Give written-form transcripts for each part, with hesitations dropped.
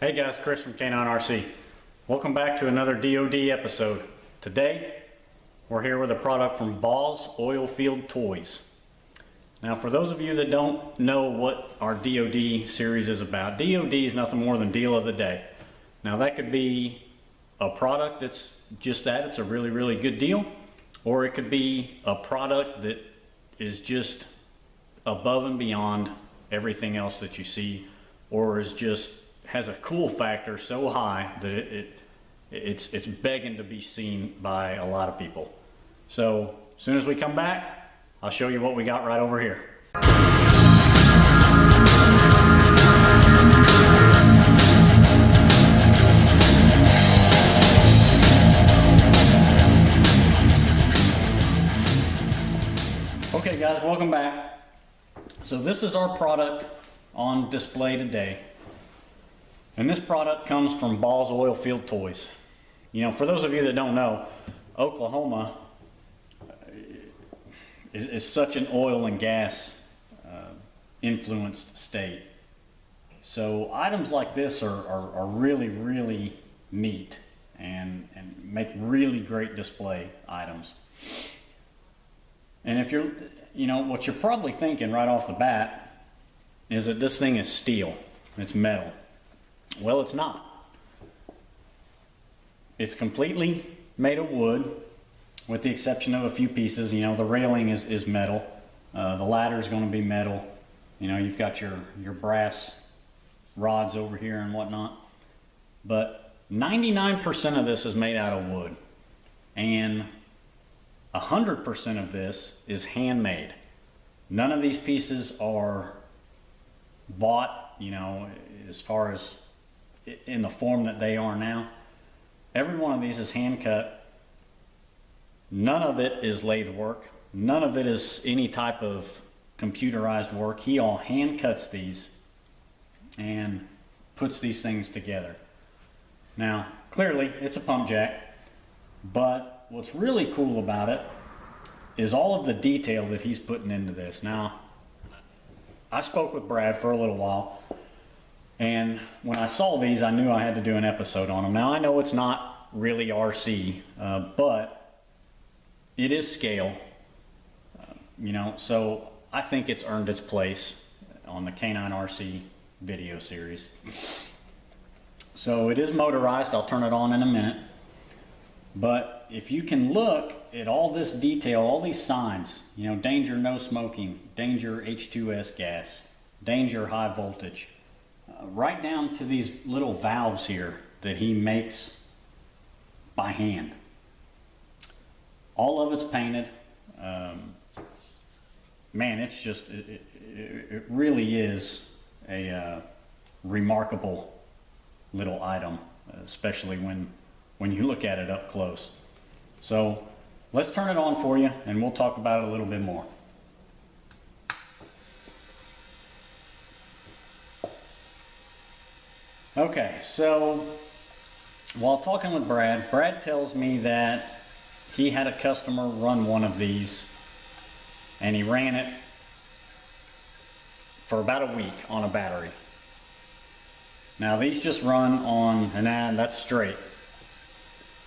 Hey guys, Chris from Canine RC. Welcome back to another DOD episode. Today, we're here with a product from Baugh's Oil Field Toys. Now, for those of you that don't know what our DOD series is about, DOD is nothing more than deal of the day. Now, that could be a product that's just that, it's a really, really good deal, or it could be a product that is just above and beyond everything else that you see, or is just has a cool factor so high that it's begging to be seen by a lot of people. So as soon as we come back, I'll show you what we got right over here. Okay guys, welcome back. So this is our product on display today. And this product comes from Baugh's Oil Field Toys. You know, for those of you that don't know, Oklahoma is such an oil and gas influenced state. So items like this are really, really neat and make really great display items. And if you're, you know, what you're probably thinking right off the bat is that this thing is steel, it's metal. Well, it's not. It's completely made of wood, with the exception of a few pieces. You know, the railing is metal. The ladder is going to be metal. You know, you've got your brass rods over here and whatnot. But 99% of this is made out of wood. And 100% of this is handmade. None of these pieces are bought, you know, as far as in the form that they are now. Every one of these is hand cut. None of it is lathe work. None of it is any type of computerized work. He all hand cuts these and puts these things together. Now, clearly it's a pump jack, but what's really cool about it is all of the detail that he's putting into this. Now, I spoke with Brad for a little while, and when I saw these, I knew I had to do an episode on them. Now, I know it's not really RC, but it is scale, you know, so I think it's earned its place on the Canine RC video series. So it is motorized. I'll turn it on in a minute. But if you can look at all this detail, all these signs, you know, danger no smoking, danger H2S gas, danger high voltage, right down to these little valves here that he makes by hand. All of it's painted. Man, it's just, it really is a remarkable little item, especially when you look at it up close. So let's turn it on for you and we'll talk about it a little bit more. Okay, so while talking with Brad tells me that he had a customer run one of these and he ran it for about a week on a battery. Now these just run on, and that's straight.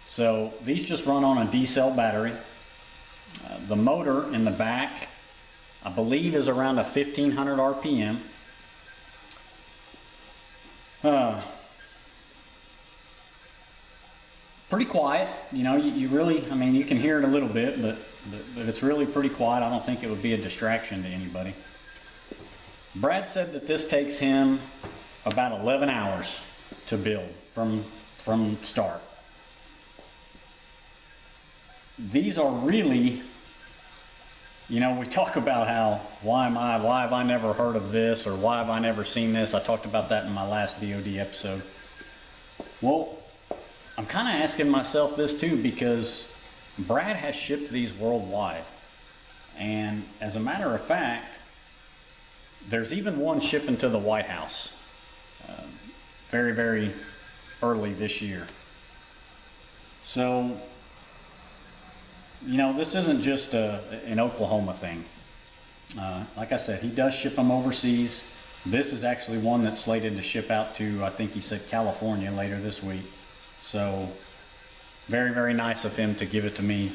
So these just run on a D-cell battery. The motor in the back, I believe, is around a 1500 RPM. Pretty quiet, you know, you really, I mean, you can hear it a little bit, but it's really pretty quiet. I don't think it would be a distraction to anybody. Brad said that this takes him about 11 hours to build from start. These are really, you know, we talk about how, why have I never heard of this, or why have I never seen this? I talked about that in my last DOD episode. Well, I'm kind of asking myself this too, because Brad has shipped these worldwide. And as a matter of fact, there's even one shipping to the White House very, very early this year. So, you know, this isn't just an Oklahoma thing. Like I said, he does ship them overseas. This is actually one that's slated to ship out to, I think he said, California later this week. So very, very nice of him to give it to me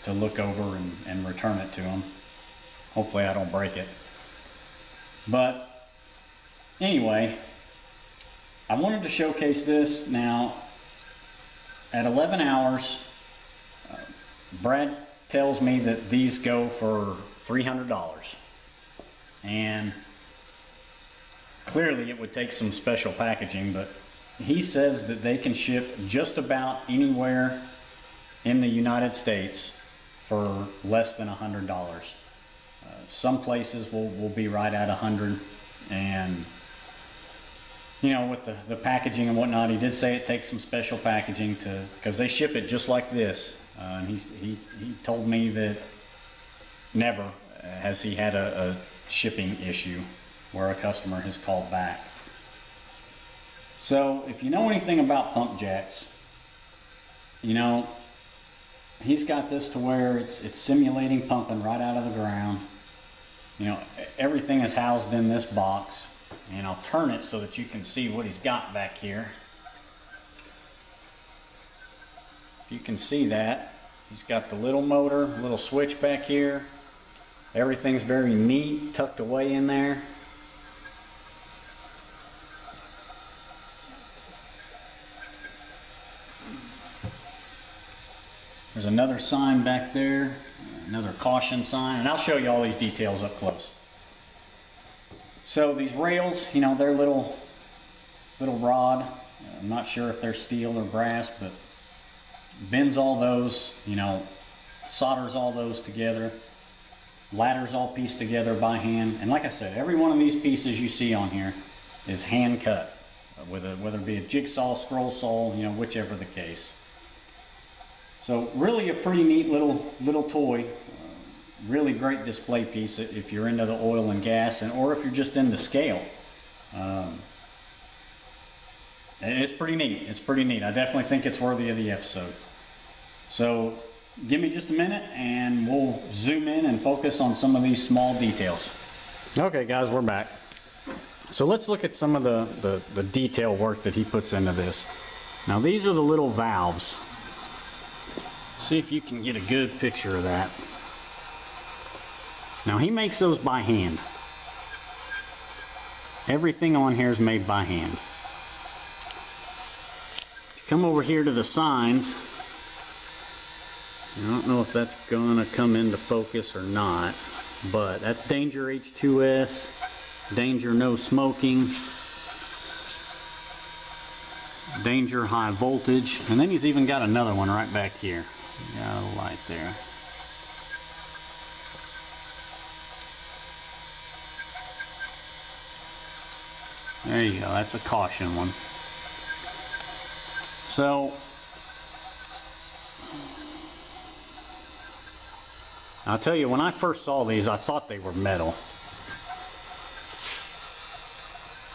to look over and return it to him. Hopefully I don't break it. But anyway, I wanted to showcase this. Now, at 11 hours, Brad tells me that these go for $300. And clearly it would take some special packaging, but he says that they can ship just about anywhere in the United States for less than $100. Some places will be right at 100, and you know, with the packaging and whatnot, he did say it takes some special packaging because they ship it just like this. And he told me that never has he had a shipping issue where a customer has called back. So if you know anything about pump jacks, you know, he's got this to where it's simulating pumping right out of the ground. You know, everything is housed in this box, and I'll turn it so that you can see what he's got back here. You can see that he's got the little motor, little switch back here. Everything's very neat, tucked away in there. There's another sign back there, another caution sign, and I'll show you all these details up close. So these rails, you know, they're little rod. I'm not sure if they're steel or brass, but bends all those, you know, solders all those together. Ladders all pieced together by hand. And like I said, every one of these pieces you see on here is hand cut, whether it be a jigsaw, scroll saw, you know, whichever the case. So really a pretty neat little toy. Really great display piece if you're into the oil and gas, or if you're just into scale. It's pretty neat. It's pretty neat. I definitely think it's worthy of the episode. So give me just a minute and we'll zoom in and focus on some of these small details. Okay guys, we're back. So let's look at some of the detail work that he puts into this. Now these are the little valves. See if you can get a good picture of that. Now he makes those by hand. Everything on here is made by hand. If you come over here to the signs, I don't know if that's gonna come into focus or not, but that's Danger H2S, Danger No Smoking, Danger High Voltage, and then he's even got another one right back here. Got a light there. There you go, that's a caution one. So, I'll tell you, when I first saw these, I thought they were metal.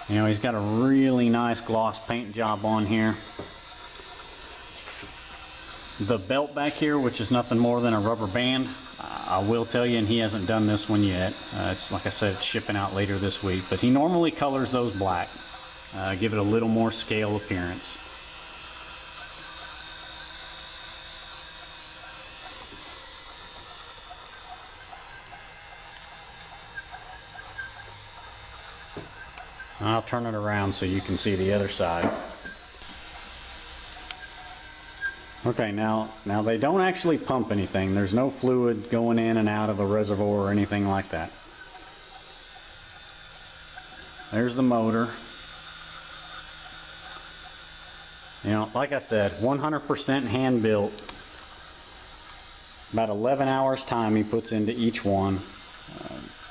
You know, he's got a really nice gloss paint job on here. The belt back here, which is nothing more than a rubber band, I will tell you, and he hasn't done this one yet. It's like I said, it's shipping out later this week, but he normally colors those black. Give it a little more scale appearance. I'll turn it around so you can see the other side. Okay, now they don't actually pump anything. There's no fluid going in and out of a reservoir or anything like that. There's the motor. You know, like I said, 100% hand built. About 11 hours time he puts into each one.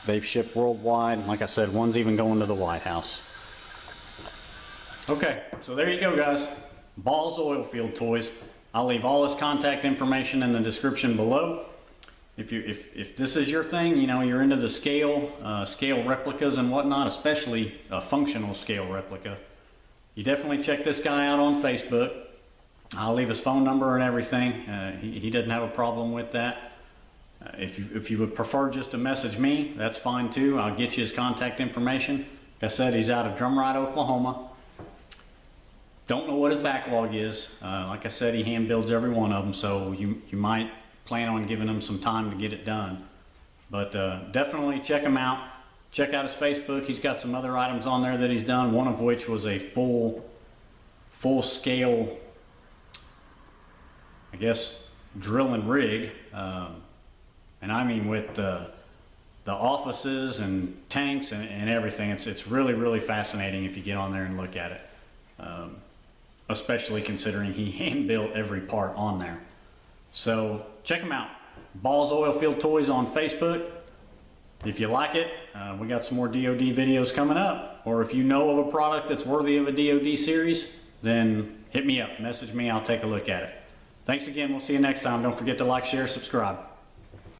They've shipped worldwide. Like I said, one's even going to the White House. Okay, so there you go guys. Baugh's oil field toys. I'll leave all his contact information in the description below. If this is your thing, you know, you're into the scale replicas and whatnot, especially a functional scale replica, you definitely check this guy out on Facebook. I'll leave his phone number and everything. He doesn't have a problem with that. If you would prefer just to message me, that's fine too. I'll get you his contact information. Like I said, he's out of Drumright, Oklahoma. Don't know what his backlog is. Like I said, he hand builds every one of them, so you might plan on giving him some time to get it done. But definitely check him out. Check out his Facebook. He's got some other items on there that he's done, one of which was a full scale, I guess, drilling rig. And I mean with the offices and tanks and everything. It's really, really fascinating if you get on there and look at it. Especially considering he hand built every part on there. So check him out. Baugh's Oilfield Toys on Facebook. If you like it, we got some more DOD videos coming up. Or if you know of a product that's worthy of a DOD series, then hit me up, message me, I'll take a look at it. Thanks again, we'll see you next time. Don't forget to like, share, subscribe.